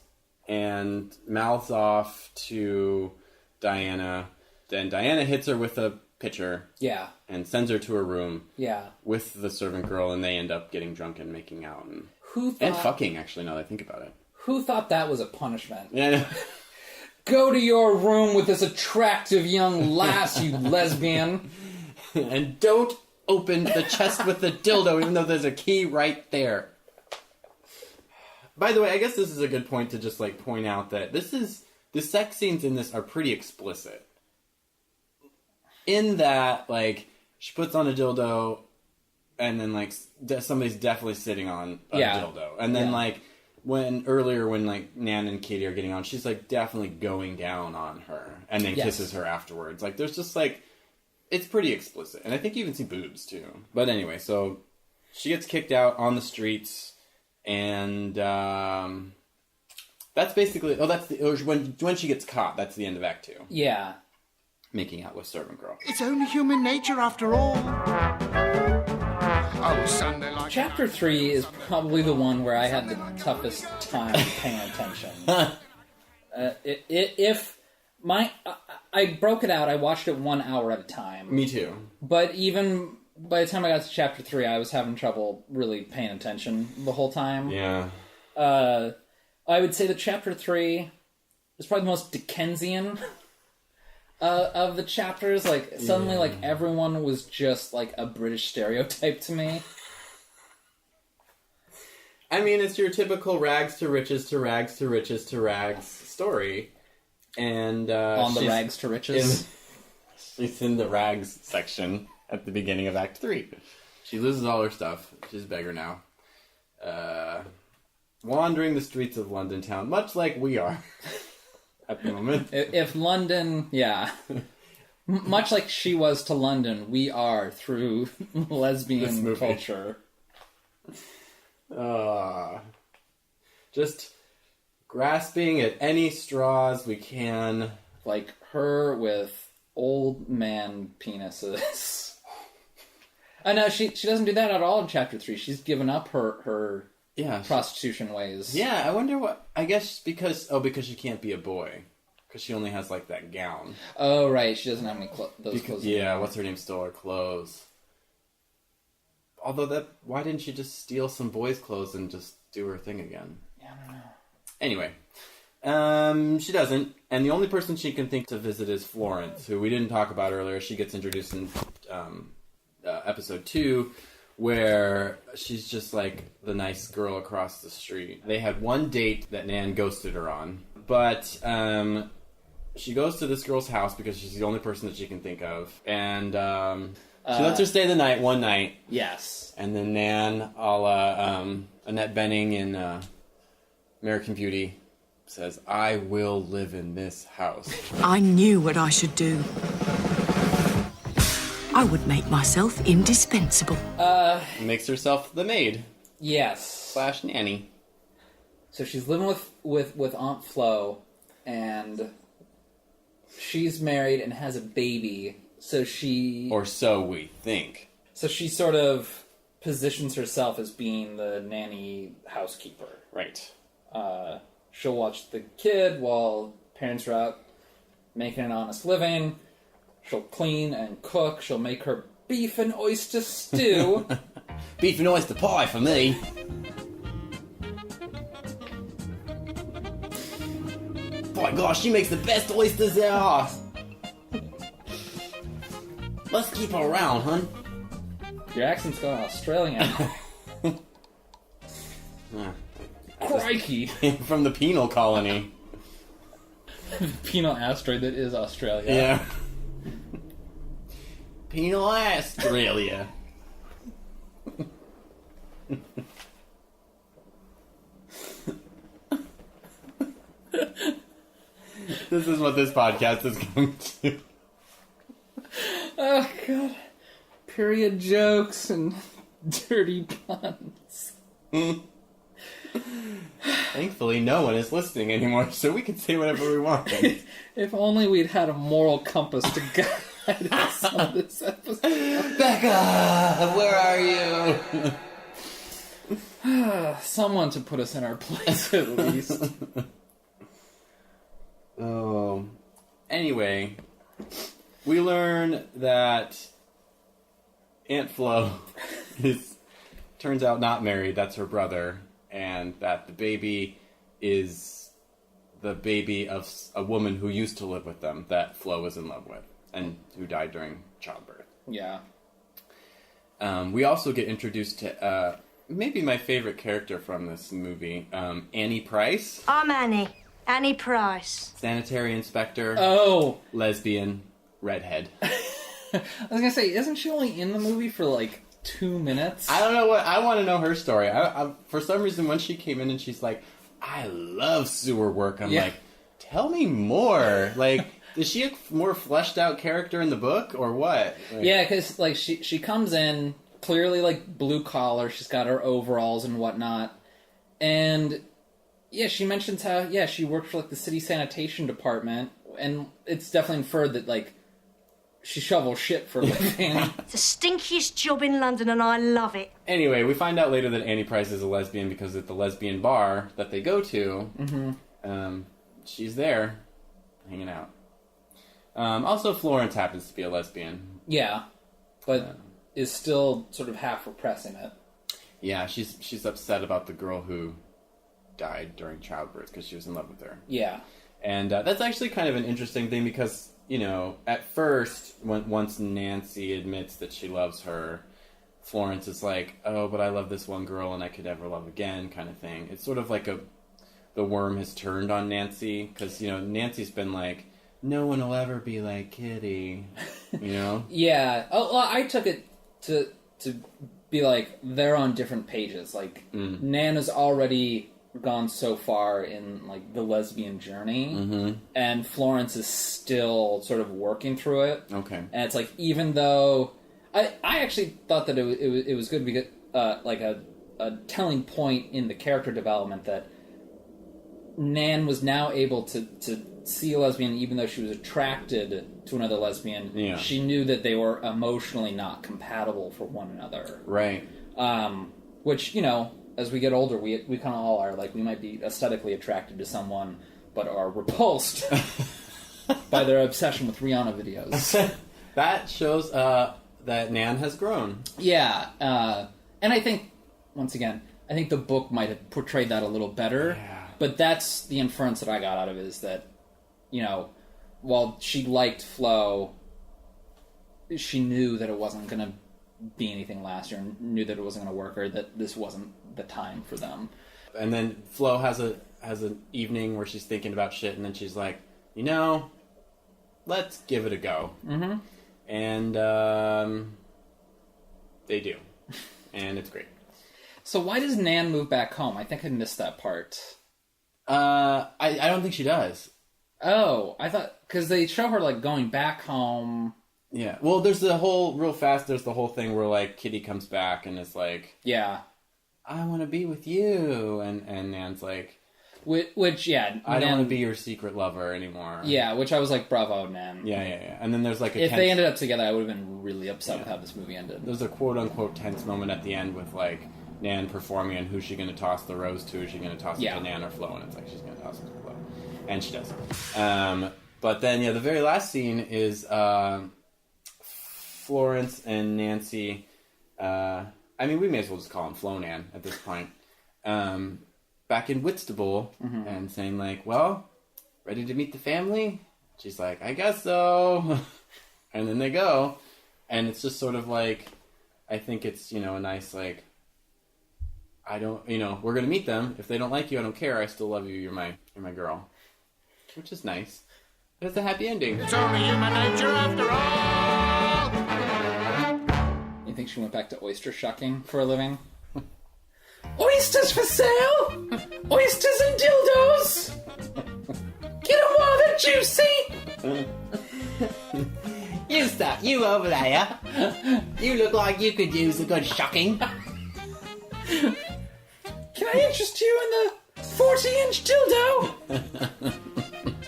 And mouths off to Diana. Then Diana hits her with a pitcher. Yeah. And sends her to her room. Yeah. With the servant girl, and they end up getting drunk and making out. And fucking, actually, now that I think about it. Who thought that was a punishment? Yeah, I know. Go to your room with this attractive young lass, you lesbian. And don't open the chest with the dildo, even though there's a key right there. By the way, I guess this is a good point to just point out that this is the sex scenes in this are pretty explicit. In that, like, she puts on a dildo, and then, like, somebody's definitely sitting on a dildo. And then, like, when like, Nan and Katie are getting on, she's, like, definitely going down on her. And then kisses her afterwards. Like, there's just, like, it's pretty explicit. And I think you even see boobs, too. But anyway, so she gets kicked out on the streets, and, that's basically... when she gets caught, that's the end of Act 2. Yeah. Making out with servant girl. It's only human nature after all. Oh, Sunday like... Chapter 3 is probably the one where I had the toughest time paying attention. I broke it out, I watched it 1 hour at a time. Me too. But even by the time I got to chapter 3, I was having trouble really paying attention the whole time. Yeah. I would say that chapter 3 is probably the most Dickensian of the chapters. Like, suddenly, like, everyone was just, like, a British stereotype to me. I mean, it's your typical rags to riches to rags to riches to rags story. And, on the rags to riches? She's in the rags section at the beginning of Act 3. She loses all her stuff. She's a beggar now. Wandering the streets of London town, much like we are at the moment. If London, much like she was to London, we are through lesbian culture. Just grasping at any straws we can. Like her with old man penises. I know, she doesn't do that at all in chapter 3. She's given up her prostitution ways. Yeah, I wonder what... I guess because she can't be a boy. Because she only has, like, that gown. Oh, right. She doesn't have any those clothes. Yeah, what's her name stole her clothes. Although why didn't she just steal some boys' clothes and just do her thing again? Yeah, I don't know. Anyway. She doesn't. And the only person she can think to visit is Florence, who we didn't talk about earlier. She gets introduced in episode 2, where she's just like the nice girl across the street. They had one date that Nan ghosted her on, but she goes to this girl's house because she's the only person that she can think of, and she lets her stay the night, one night. Yes. And then Nan, a la Annette Bening in American Beauty, says, "I will live in this house." I knew what I should do. I would make myself indispensable. Makes herself the maid. Yes. / nanny. So she's living with Aunt Flo, and she's married and has a baby. So she... Or so we think. So she sort of positions herself as being the nanny housekeeper. Right. She'll watch the kid while parents are out making an honest living. She'll clean and cook. She'll make her beef and oyster stew. Beef and oyster pie for me. By gosh, she makes the best oysters there are. Let's keep her around, hun. Your accent's going Australian. Crikey. From the penal colony. Penal asteroid that is Australia. Yeah. Penal Australia. This is what this podcast is going to. Oh, God. Period jokes and dirty puns. Thankfully, no one is listening anymore, so we can say whatever we want. If only we'd had a moral compass to guide us on this episode. Becca, where are you? Someone to put us in our place, at least. Oh. Anyway, we learn that Aunt Flo turns out not married. That's her brother. And that the baby is the baby of a woman who used to live with them that Flo was in love with and who died during childbirth. Yeah. We also get introduced to maybe my favorite character from this movie, Annie Price. I'm Annie. Annie Price. Sanitary inspector. Oh! Lesbian. Redhead. I was gonna say, isn't she only in the movie for like 2 minutes? I don't know what... I want to know her story. I for some reason, when she came in and she's like, I love sewer work, I'm like, tell me more. Like, is she a more fleshed out character in the book, or what? Like, yeah, because like she comes in, clearly like blue collar, she's got her overalls and whatnot, and yeah, she mentions how, she worked for like the city sanitation department, and it's definitely inferred that like she shovels shit for a living. It's the stinkiest job in London, and I love it. Anyway, we find out later that Annie Price is a lesbian because at the lesbian bar that they go to, she's there, hanging out. Also, Florence happens to be a lesbian. Yeah, but is still sort of half repressing it. Yeah, she's upset about the girl who died during childbirth because she was in love with her. Yeah. And that's actually kind of an interesting thing because, you know, at first, once Nancy admits that she loves her, Florence is like, oh, but I love this one girl and I could never love again kind of thing. It's sort of like the worm has turned on Nancy because, you know, Nancy's been like, no one will ever be like Kitty, you know? Yeah. Oh, well, I took it to be like, they're on different pages. Like, Nana's already gone so far in like the lesbian journey, and Florence is still sort of working through it. Okay. And it's like, even though I actually thought that it was good because like a telling point in the character development that Nan was now able to see a lesbian, even though she was attracted to another lesbian. Yeah. She knew that they were emotionally not compatible for one another. Right. Which, you know, as we get older, we kind of all are. Like, we might be aesthetically attracted to someone, but are repulsed by their obsession with Rihanna videos. That shows that Nan has grown. Yeah. And I think, once again, I think the book might have portrayed that a little better. Yeah. But that's the inference that I got out of it, is that, you know, while she liked Flo, she knew that it wasn't going to be anything last year, and knew that it wasn't going to work, or that this wasn't the time for them. And then Flo has an evening where she's thinking about shit, and then she's like, you know, let's give it a go. Mm-hmm. And they do. And it's great. So why does Nan move back home? I think I missed that part. I don't think she does. Oh, I thought... Because they show her, like, going back home... Yeah. Well, there's the whole... Real fast, there's the whole thing where, like, Kitty comes back and is like... Yeah. I want to be with you. And Nan's like... Which, yeah... I don't want to be your secret lover anymore. Yeah, which I was like, bravo, Nan. Yeah. And then there's, like, a If they ended up together, I would have been really upset with how this movie ended. There's a quote-unquote tense moment at the end with, like... Nan performing, and who's she going to toss the rose to? Is she going to toss it to Nan or Flo? And it's like, she's going to toss it to Flo. And she does. But then, the very last scene is Florence and Nancy. I mean, we may as well just call them Flo Nan at this point. Back in Whitstable, and saying, like, well, ready to meet the family? She's like, I guess so. And then they go. And it's just sort of like, I think it's, you know, a nice, like, I don't, you know, we're going to meet them. If they don't like you, I don't care. I still love you. You're my girl. Which is nice. But it's a happy ending. It's only human nature after all. You think she went back to oyster shucking for a living? Oysters for sale! Oysters and dildos! Get them while they're juicy! You stop, you over there. You look like you could use a good shucking. Can I interest you in the 40-inch dildo?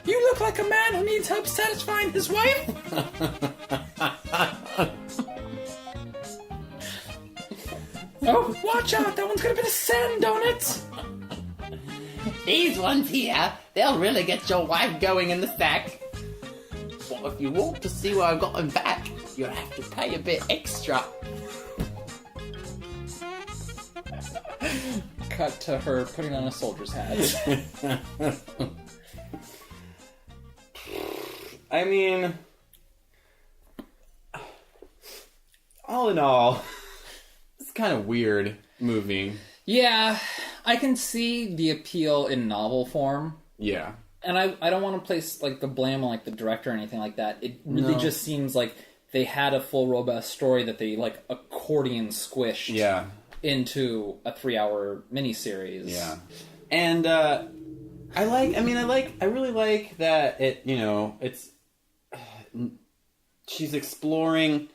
You look like a man who needs help satisfying his wife. Oh, watch out, that one's got a bit of sand on it. These ones here, they'll really get your wife going in the sack. But if you want to see what I've got in back, you'll have to pay a bit extra. Cut to her putting on a soldier's hat. I mean, all in all, it's kind of weird movie. Yeah, I can see the appeal in novel form. Yeah. And I don't want to place like the blame on like the director or anything like that. It really just seems like they had a full robust story that they like accordion squished into a 3-hour miniseries. Yeah. And I really like that it, you know, it's she's exploring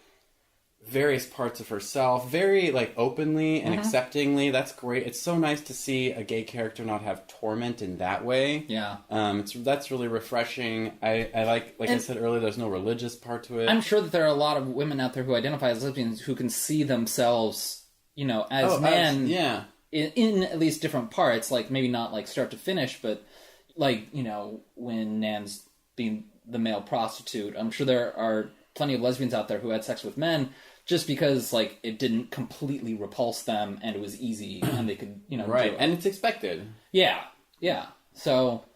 various parts of herself very like openly and acceptingly. That's great. It's so nice to see a gay character not have torment in that way. Yeah. That's really refreshing. I like I said earlier, there's no religious part to it. I'm sure that there are a lot of women out there who identify as lesbians who can see themselves, you know, as men in at least different parts, like maybe not like start to finish, but like, you know, when Nan's being the male prostitute, I'm sure there are plenty of lesbians out there who had sex with men just because, like, it didn't completely repulse them and it was easy and they could, you know, right. do it. And it's expected. Yeah. So,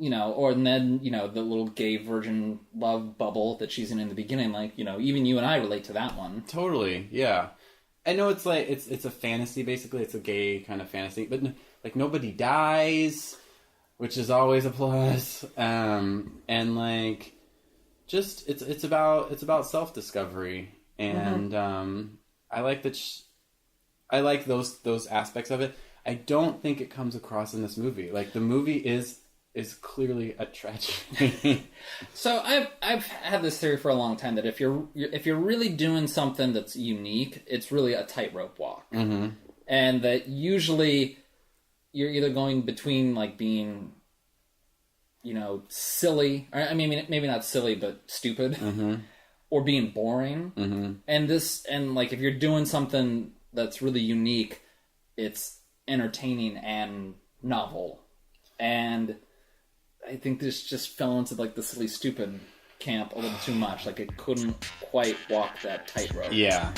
you know, or then, you know, the little gay virgin love bubble that she's in the beginning, like, you know, even you and I relate to that one. Totally, yeah. I know it's like, it's a fantasy, basically. It's a gay kind of fantasy. But, like, nobody dies, which is always a plus. And, like, just, it's about self-discovery. And I like that. I like those aspects of it. I don't think it comes across in this movie. Like the movie is clearly a tragedy. So I've had this theory for a long time that if you're really doing something that's unique, it's really a tightrope walk, and that usually you're either going between like being, you know, silly, or I mean maybe not silly but stupid. Or being boring, and like if you're doing something that's really unique, it's entertaining and novel, and I think this just fell into like the silly stupid camp a little too much. Like it couldn't quite walk that tightrope. Yeah.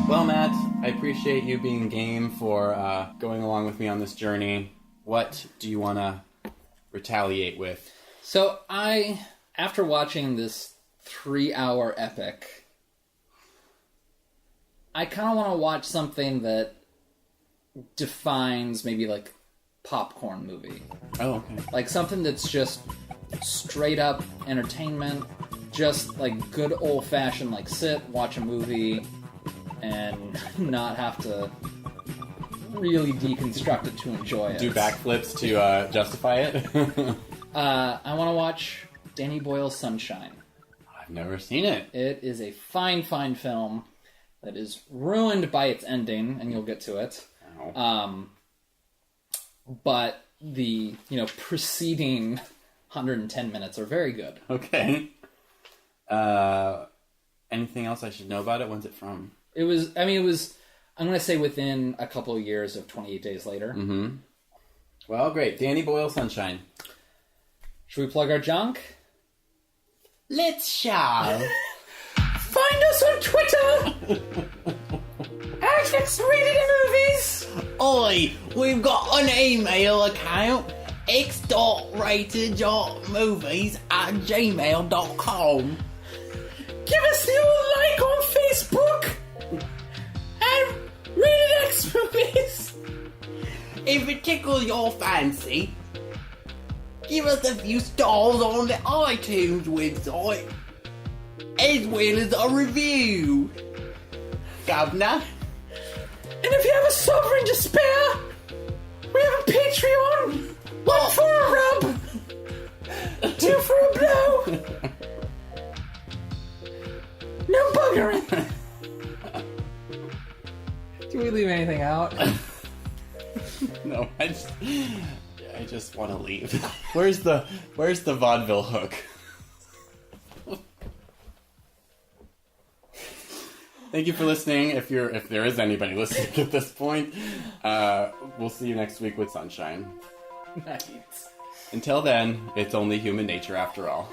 Well, Matt, I appreciate you being game for going along with me on this journey. What do you want to retaliate with? So after watching this 3-hour epic, I kind of want to watch something that defines maybe like popcorn movie. Oh, okay. Like something that's just straight up entertainment, just like good old fashioned like sit, watch a movie, and not have to really deconstruct it to enjoy it. Do backflips to justify it? I want to watch Danny Boyle's Sunshine. I've never seen it. It is a fine film that is ruined by its ending, and you'll get to it. Oh. But the, you know, preceding 110 minutes are very good. Okay. Anything else I should know about it? When's it from? It was, I'm going to say within a couple of years of 28 Days Later. Well, great. Danny Boyle Sunshine. Should we plug our junk? Let's shall. Find us on Twitter! @XRatedMovies! Oi, we've got an email account, x.rated.movies@gmail.com. Give us the old like on Facebook! And Rated X Movies! If it tickles your fancy, give us a few stars on the iTunes website, as well as a review. Governor? And if you have a sovereign to spare, we have a Patreon! 1 for a rub! 2 for a blow! No buggering! Do we leave anything out? No, I just want to leave. Where's the vaudeville hook? Thank you for listening. If there is anybody listening at this point, we'll see you next week with Sunshine. Nice. Until then, it's only human nature after all.